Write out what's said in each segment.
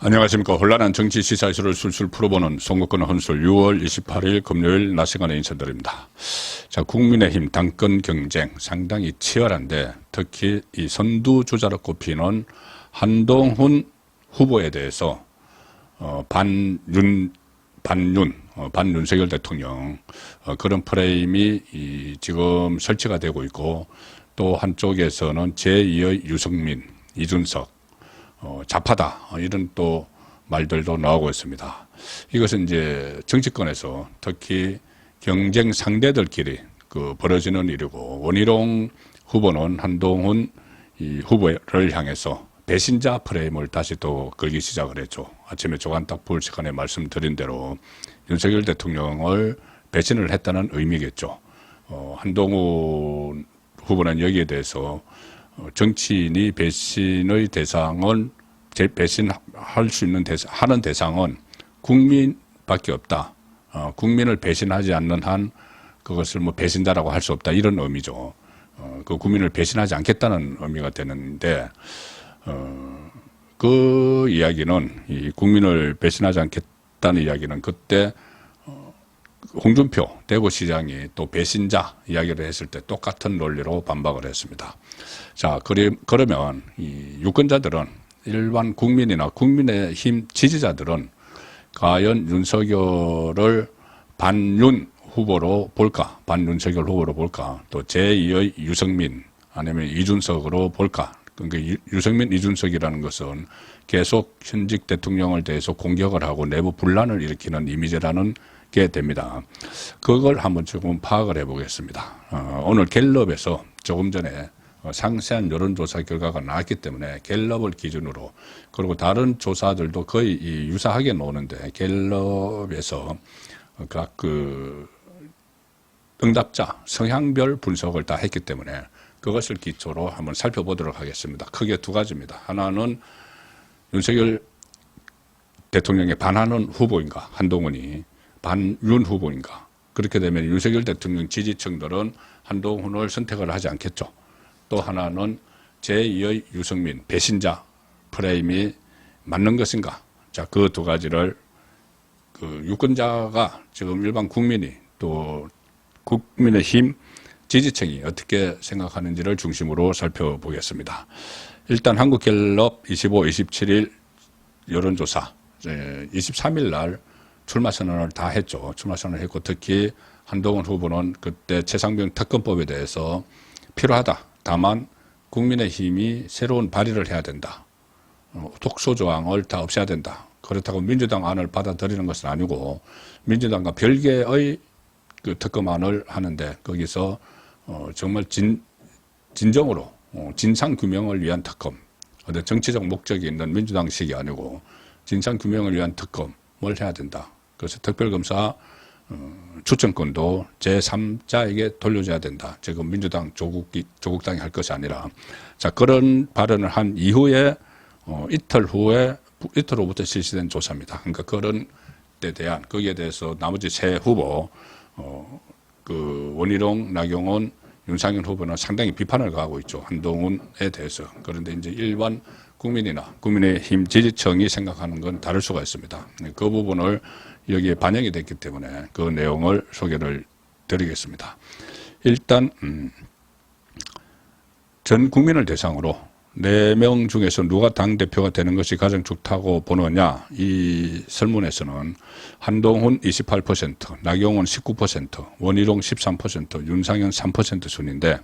안녕하십니까. 혼란한 정치 시사이슈를 술술 풀어보는 송국권 혼술 6월 28일 금요일 낮 시간에 인사드립니다. 자, 국민의힘 당권 경쟁 상당히 치열한데 특히 이 선두주자로 꼽히는 한동훈 후보에 대해서 반윤석열 대통령 그런 프레임이 지금 설치가 되고 있고, 또 한쪽에서는 제2의 유승민, 이준석 좌파다 이런 또 말들도 나오고 있습니다. 이것은 이제 정치권에서 특히 경쟁 상대들끼리 벌어지는 일이고, 원희룡 후보는 한동훈 후보를 향해서 배신자 프레임을 다시 또 걸기 시작을 했죠. 아침에 조간 딱 볼 시간에 말씀드린 대로 윤석열 대통령을 배신을 했다는 의미겠죠. 한동훈 후보는 여기에 대해서 정치인이 배신의 대상은 배신할 수 있는 하는 대상은 국민밖에 없다. 국민을 배신하지 않는 한 그것을 뭐 배신자라고 할 수 없다, 이런 의미죠. 그 국민을 배신하지 않겠다는 의미가 되는데, 그 이야기는 이 국민을 배신하지 않겠다는 이야기는 그때 홍준표 대구시장이 또 배신자 이야기를 했을 때 똑같은 논리로 반박을 했습니다. 자, 그러면 이 유권자들은, 일반 국민이나 국민의힘 지지자들은 과연 윤석열을 반윤 후보로 볼까, 반윤석열 후보로 볼까, 또 제2의 유승민 아니면 이준석으로 볼까. 그러니까 유승민, 이준석이라는 것은 계속 현직 대통령을 대해서 공격을 하고 내부 분란을 일으키는 이미지라는 게 됩니다. 그걸 한번 조금 파악을 해보겠습니다. 오늘 갤럽에서 조금 전에 상세한 여론조사 결과가 나왔기 때문에 갤럽을 기준으로, 그리고 다른 조사들도 거의 유사하게 나오는데 갤럽에서 각 응답자 성향별 분석을 다 했기 때문에 그것을 기초로 한번 살펴보도록 하겠습니다. 크게 두 가지입니다. 하나는 윤석열 대통령에 반하는 후보인가, 한동훈이 반윤 후보인가. 그렇게 되면 윤석열 대통령 지지층들은 한동훈을 선택을 하지 않겠죠. 또 하나는 제2의 유승민, 배신자 프레임이 맞는 것인가. 자, 그 두 가지를 유권자가, 지금 일반 국민이, 또 국민의힘 지지층이 어떻게 생각하는지를 중심으로 살펴보겠습니다. 일단 한국갤럽 25, 27일 여론조사 23일 날 출마 선언을 다 했죠. 출마 선언을 했고, 특히 한동훈 후보는 그때 최상병 특검법에 대해서 필요하다. 다만 국민의힘이 새로운 발의를 해야 된다. 독소 조항을 다 없애야 된다. 그렇다고 민주당 안을 받아들이는 것은 아니고, 민주당과 별개의 그 특검안을 하는데 거기서 정말 진정으로 진상 규명을 위한 특검, 어떤 정치적 목적이 있는 민주당식이 아니고 진상 규명을 위한 특검을 해야 된다. 그래서 특별검사 추천권도 제3자에게 돌려줘야 된다. 지금 민주당 조국당이 할 것이 아니라. 자, 그런 발언을 한 이후에 이틀 후부터 실시된 조사입니다. 그러니까 그런 데 대한, 거기에 대해서 나머지 세 후보, 원희룡, 나경원, 윤상현 후보는 상당히 비판을 가하고 있죠. 한동훈에 대해서. 그런데 이제 일반 국민이나 국민의힘 지지층이 생각하는 건 다를 수가 있습니다. 그 부분을 여기에 반영이 됐기 때문에 그 내용을 소개를 드리겠습니다. 일단 전 국민을 대상으로 4명 중에서 누가 당대표가 되는 것이 가장 좋다고 보느냐, 이 설문에서는 한동훈 28%, 나경원 19%, 원희룡 13%, 윤상현 3% 순인데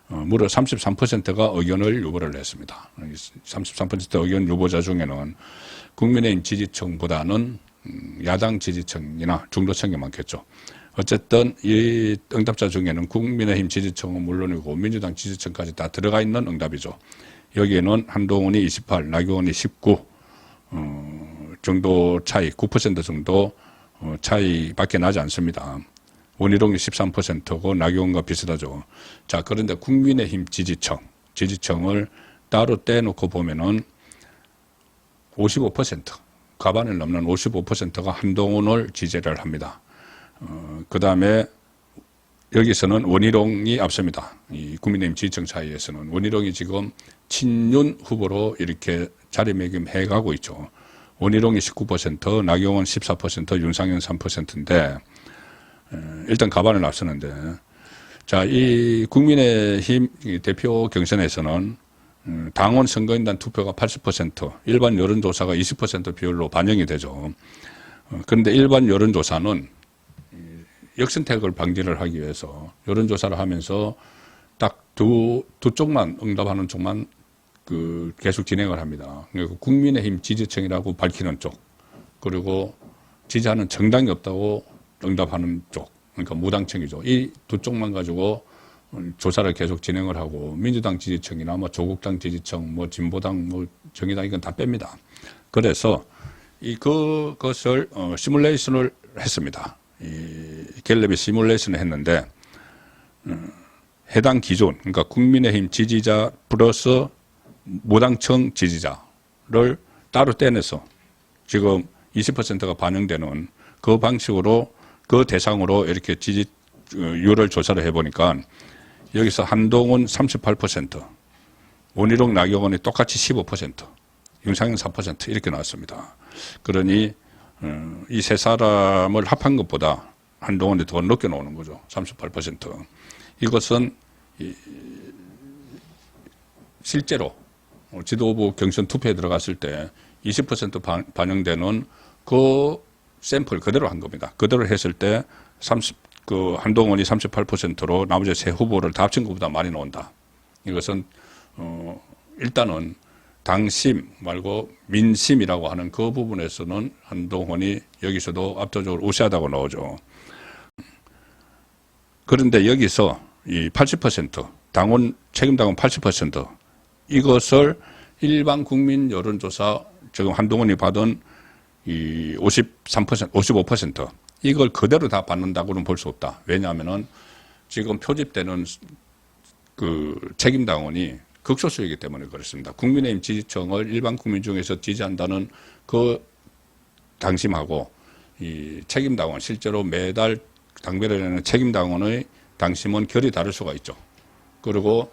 무려 33%가 의견을 유보를 했습니다. 33% 의견 유보자 중에는 국민의힘 지지층보다는 야당 지지층이나 중도층이 많겠죠. 어쨌든 이 응답자 중에는 국민의힘 지지층은 물론이고 민주당 지지층까지 다 들어가 있는 응답이죠. 여기에는 한동훈이 28, 나경원이 19 정도 차이, 9% 정도 차이밖에 나지 않습니다. 원희룡이 13%고 나경원과 비슷하죠. 자, 그런데 국민의힘 지지층을 따로 떼놓고 보면은 55%, 과반을 넘는 55%가 한동훈을 지지를 합니다. 그 다음에 여기서는 원희룡이 앞섭니다. 이 국민의힘 지지층 사이에서는 원희룡이 지금 친윤 후보로 이렇게 자리매김해 가고 있죠. 원희룡이 19%, 나경원 14%, 윤상현 3%인데 일단 가반을 앞서는데 자, 이 국민의힘 대표 경선에서는 당원 선거인단 투표가 80%, 일반 여론조사가 20% 비율로 반영이 되죠. 그런데 일반 여론조사는 역선택을 방지를 하기 위해서 여론조사를 하면서 딱 두 쪽만 응답하는 쪽만 계속 진행을 합니다. 그리고 국민의힘 지지층이라고 밝히는 쪽, 그리고 지지하는 정당이 없다고 응답하는 쪽, 그러니까 무당층이죠. 이 두 쪽만 가지고 조사를 계속 진행을 하고 민주당 지지층이나 뭐 조국당 지지층, 뭐 진보당, 뭐 정의당 이건 다 뺍니다. 그래서 그것을 시뮬레이션을 했습니다. 이 갤럽이 시뮬레이션을 했는데 해당 기존, 그러니까 국민의힘 지지자 플러스 무당층 지지자를 따로 떼내서 지금 20%가 반영되는 그 방식으로 그 대상으로 이렇게 지지율을 조사를 해보니까 여기서 한동훈 38%, 원희룡 나경원이 똑같이 15%, 윤상현 4% 이렇게 나왔습니다. 그러니 이 세 사람을 합한 것보다 한동훈이 더 높게 나오는 거죠. 38%. 이것은 실제로 지도부 경선 투표에 들어갔을 때 20% 반영되는 그 샘플 그대로 한 겁니다. 그대로 했을 때 한동훈이 38%로 나머지 세 후보를 다 합친 것보다 많이 나온다. 이것은 일단은 당심 말고 민심이라고 하는 그 부분에서는 한동훈이 여기서도 압도적으로 우세하다고 나오죠. 그런데 여기서 이 80% 책임당원 80% 이것을 일반 국민 여론조사 지금 한동훈이 받은 이 53%, 55% 이걸 그대로 다 받는다고는 볼 수 없다. 왜냐하면은 지금 표집되는 책임당원이 극소수이기 때문에 그렇습니다. 국민의힘 지지층을 일반 국민 중에서 지지한다는 그 당심하고 이 책임당원 실제로 매달 당별을 내는 책임당원의 당심은 결이 다를 수가 있죠. 그리고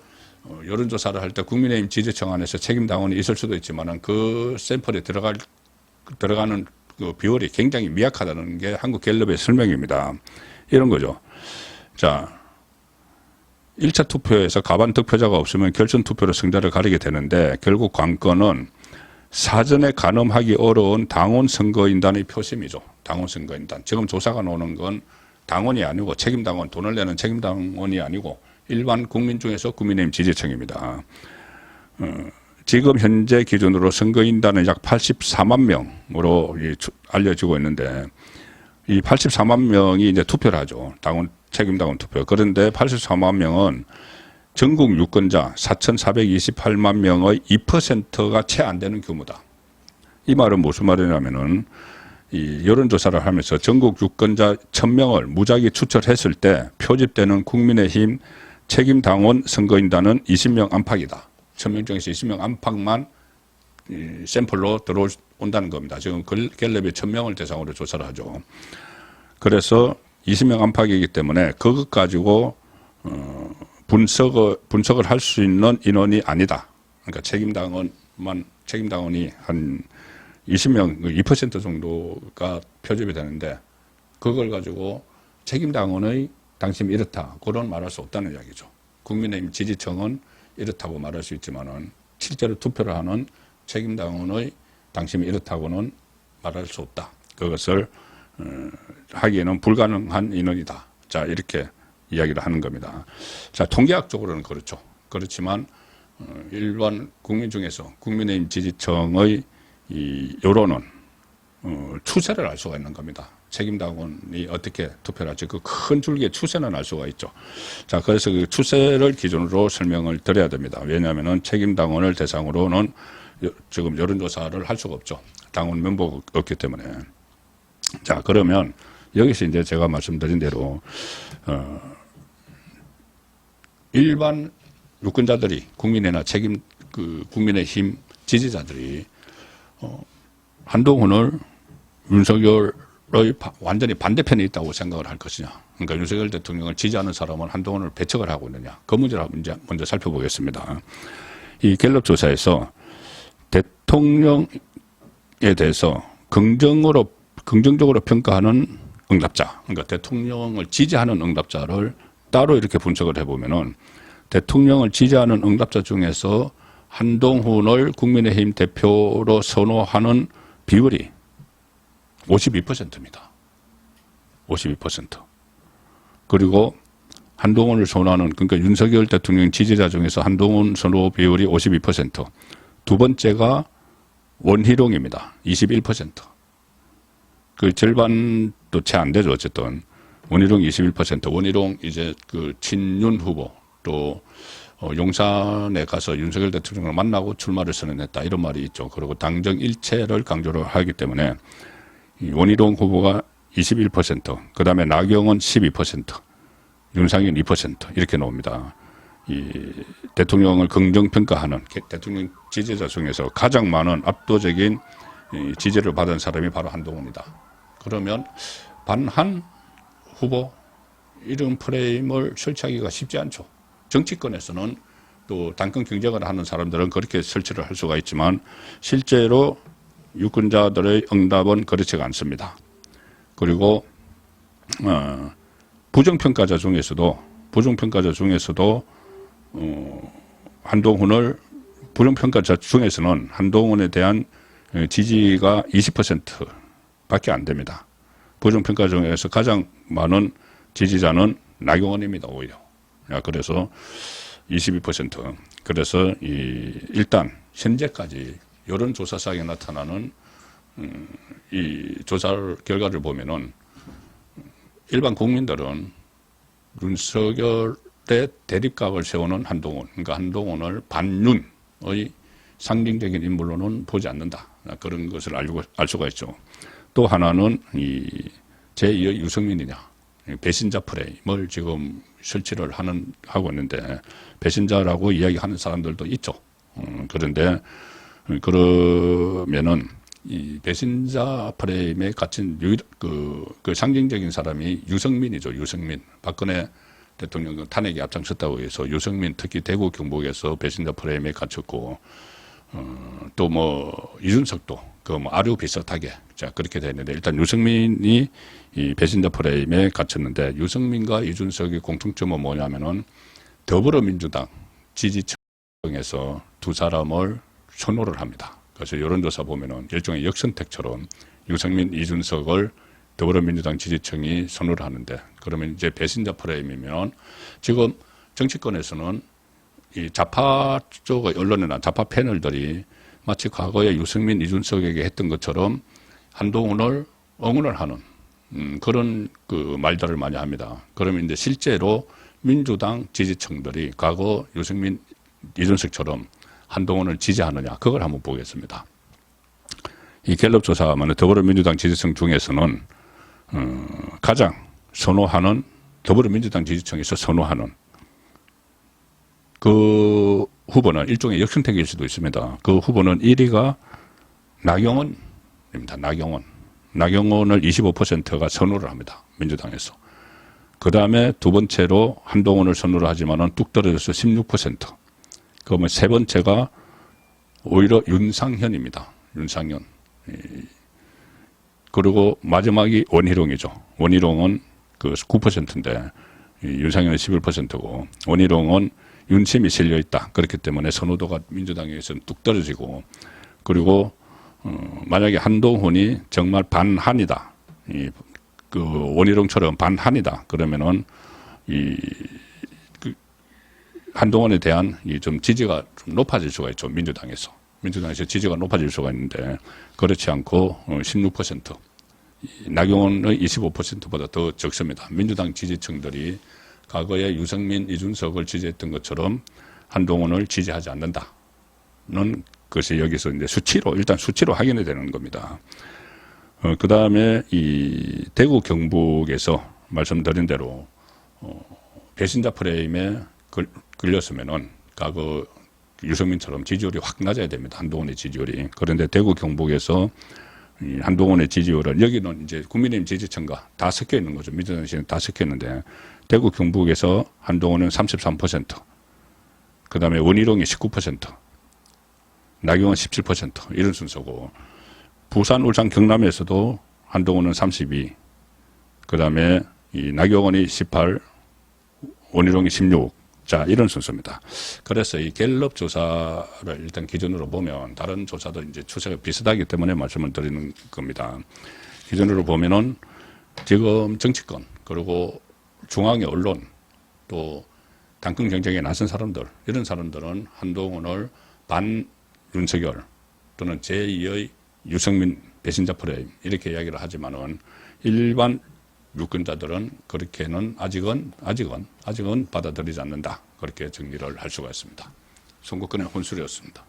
여론조사를 할 때 국민의힘 지지층 안에서 책임당원이 있을 수도 있지만 그 샘플에 들어가는 그 비율이 굉장히 미약하다는 게 한국갤럽의 설명입니다. 이런 거죠. 자, 1차 투표에서 가반 득표자가 없으면 결선 투표로 승자를 가리게 되는데 결국 관건은 사전에 가늠하기 어려운 당원 선거인단의 표심이죠. 당원 선거인단. 지금 조사가 나오는 건 당원이 아니고 책임당원, 돈을 내는 책임당원이 아니고 일반 국민 중에서 국민의힘 지지층입니다. 지금 현재 기준으로 선거인단은 약 84만 명으로 알려지고 있는데 이 84만 명이 이제 투표를 하죠. 책임당원 투표. 그런데 84만 명은 전국 유권자 4,428만 명의 2%가 채 안 되는 규모다. 이 말은 무슨 말이냐면은 이 여론조사를 하면서 전국 유권자 1,000명을 무작위 추천했을 때 표집되는 국민의힘 책임당원 선거인단은 20명 안팎이다. 1,000명 중에서 20명 안팎만 샘플로 들어온다는 겁니다. 지금 갤럽이 1,000명을 대상으로 조사를 하죠. 그래서 20명 안팎이기 때문에 그것 가지고 분석을 할 수 있는 인원이 아니다. 그러니까 책임당원이 한 20명, 2% 정도가 표집이 되는데 그걸 가지고 책임당원의 당심이 이렇다. 그런 말할 수 없다는 이야기죠. 국민의힘 지지층은 이렇다고 말할 수 있지만은 실제로 투표를 하는 책임당원의 당심이 이렇다고는 말할 수 없다. 그것을 하기에는 불가능한 인원이다. 자, 이렇게 이야기를 하는 겁니다. 자, 통계학적으로는 그렇죠. 그렇지만 일반 국민 중에서 국민의힘 지지층의 이 여론은 추세를 알 수가 있는 겁니다. 책임당원이 어떻게 투표를 할지 그 큰 줄기의 추세는 알 수가 있죠. 자, 그래서 그 추세를 기준으로 설명을 드려야 됩니다. 왜냐하면은 책임당원을 대상으로는 지금 여론조사를 할 수가 없죠. 당원 명부가 없기 때문에. 자, 그러면 여기서 이제 제가 말씀드린 대로 일반 유권자들이 국민의나 국민의힘 지지자들이 한동훈을 윤석열의 완전히 반대편에 있다고 생각을 할 것이냐. 그러니까 윤석열 대통령을 지지하는 사람은 한동훈을 배척을 하고 있느냐. 그 문제를 먼저 살펴보겠습니다. 이 갤럽 조사에서 대통령 대해서 긍정적으로 평가하는 응답자, 그러니까 대통령을 지지하는 응답자를 따로 이렇게 분석을 해보면은 대통령을 지지하는 응답자 중에서 한동훈을 국민의힘 대표로 선호하는 비율이 52%입니다. 52%. 그리고 한동훈을 선호하는, 그러니까 윤석열 대통령 지지자 중에서 한동훈 선호 비율이 52%. 두 번째가 원희룡입니다. 21%. 그 절반도 채 안 되죠. 어쨌든. 원희룡 21%. 원희룡 이제 그 친윤 후보, 또 용산에 가서 윤석열 대통령을 만나고 출마를 선언했다. 이런 말이 있죠. 그리고 당정 일체를 강조를 하기 때문에 이 원희룡 후보가 21%, 그 다음에 나경원 12%, 윤상현 2% 이렇게 나옵니다. 이 대통령을 긍정평가하는 대통령 지지자 중에서 가장 많은 압도적인 지지를 받은 사람이 바로 한동훈이다. 그러면 반한 후보 이런 프레임을 설치하기가 쉽지 않죠. 정치권에서는 또 당권 경쟁을 하는 사람들은 그렇게 설치를 할 수가 있지만 실제로 유권자들의 응답은 그렇지가 않습니다. 그리고 부정평가자 중에서도 한동훈을 부정평가자 중에서는 한동훈에 대한 지지가 20%밖에 안 됩니다. 부정평가 중에서 가장 많은 지지자는 나경원입니다. 오히려. 그래서 22%. 그래서 일단 현재까지 여론조사상에 나타나는 이 조사 결과를 보면은 일반 국민들은 윤석열의 대립각을 세우는 한동훈, 그러니까 한동훈을 반윤의 상징적인 인물로는 보지 않는다. 그런 것을 알 수가 있죠. 또 하나는 제2의 유승민이냐, 배신자 프레임을 지금 설치를 하고 있는데 배신자라고 이야기하는 사람들도 있죠. 그런데 그러면은 이 배신자 프레임에 갇힌 그 상징적인 사람이 유승민이죠. 유승민. 박근혜 대통령 탄핵에 앞장섰다고 해서 유승민, 특히 대구 경북에서 배신자 프레임에 갇혔고, 또 뭐 이준석도 그 뭐 아류 비슷하게 자 그렇게 되는데 일단 유승민이 이 배신자 프레임에 갇혔는데 유승민과 이준석의 공통점은 뭐냐면은 더불어민주당 지지층에서 두 사람을 선호를 합니다. 그래서 여론조사 보면은 일종의 역선택처럼 유승민, 이준석을 더불어민주당 지지층이 선호를 하는데 그러면 이제 배신자 프레임이면 지금 정치권에서는 이 좌파 쪽 언론이나 좌파 패널들이 마치 과거에 유승민, 이준석에게 했던 것처럼 한동훈을 응원을 하는 그런 그 말들을 많이 합니다. 그러면 이제 실제로 민주당 지지층들이 과거 유승민, 이준석처럼 한동훈을 지지하느냐 그걸 한번 보겠습니다. 이 갤럽 조사하면 더불어민주당 지지층 중에서는 가장 선호하는 더불어민주당 지지층에서 선호하는 그 후보는 일종의 역선택일 수도 있습니다. 그 후보는 1위가 나경원입니다. 나경원을 25%가 선호를 합니다. 민주당에서. 그 다음에 두 번째로 한동훈을 선호를 하지만은 뚝 떨어져서 16%. 그러면 세 번째가 오히려 윤상현입니다. 윤상현. 그리고 마지막이 원희룡이죠. 원희룡은 그 9%인데 윤상현은 11%고 원희룡은 윤심이 실려 있다. 그렇기 때문에 선호도가 민주당에서는 뚝 떨어지고 그리고 만약에 한동훈이 정말 반한이다. 그 원희룡처럼 반한이다. 그러면은 한동훈에 대한 좀 지지가 좀 높아질 수가 있죠. 민주당에서 지지가 높아질 수가 있는데 그렇지 않고 16%. 나경원의 25%보다 더 적습니다. 민주당 지지층들이 과거에 유승민, 이준석을 지지했던 것처럼 한동훈을 지지하지 않는다는 것이 여기서 이제 일단 수치로 확인이 되는 겁니다. 그 다음에 이 대구 경북에서 말씀드린 대로 배신자 프레임에 걸렸으면은 과거 유승민처럼 지지율이 확 낮아야 됩니다. 한동훈의 지지율이. 그런데 대구 경북에서 한동훈의 지지율은 여기는 이제 국민의힘 지지층과 다 섞여 있는 거죠. 민주당에서는 다 섞여 있는데 대구 경북에서 한동훈은 33%, 그 다음에 원희룡이 19%, 나경원 17% 이런 순서고 부산, 울산, 경남에서도 한동훈은 32, 그 다음에 이 나경원이 18, 원희룡이 16. 자, 이런 순서입니다. 그래서 이 갤럽 조사를 일단 기준으로 보면 다른 조사도 이제 추세가 비슷하기 때문에 말씀을 드리는 겁니다. 기준으로 보면은 지금 정치권, 그리고 중앙의 언론, 또 당권 경쟁에 나선 사람들, 이런 사람들은 한동훈을 반 윤석열 또는 제2의 유승민 배신자 프레임 이렇게 이야기를 하지만은 일반 유권자들은 그렇게는 아직은 받아들이지 않는다. 그렇게 정리를 할 수가 있습니다. 선거권의 혼술이었습니다.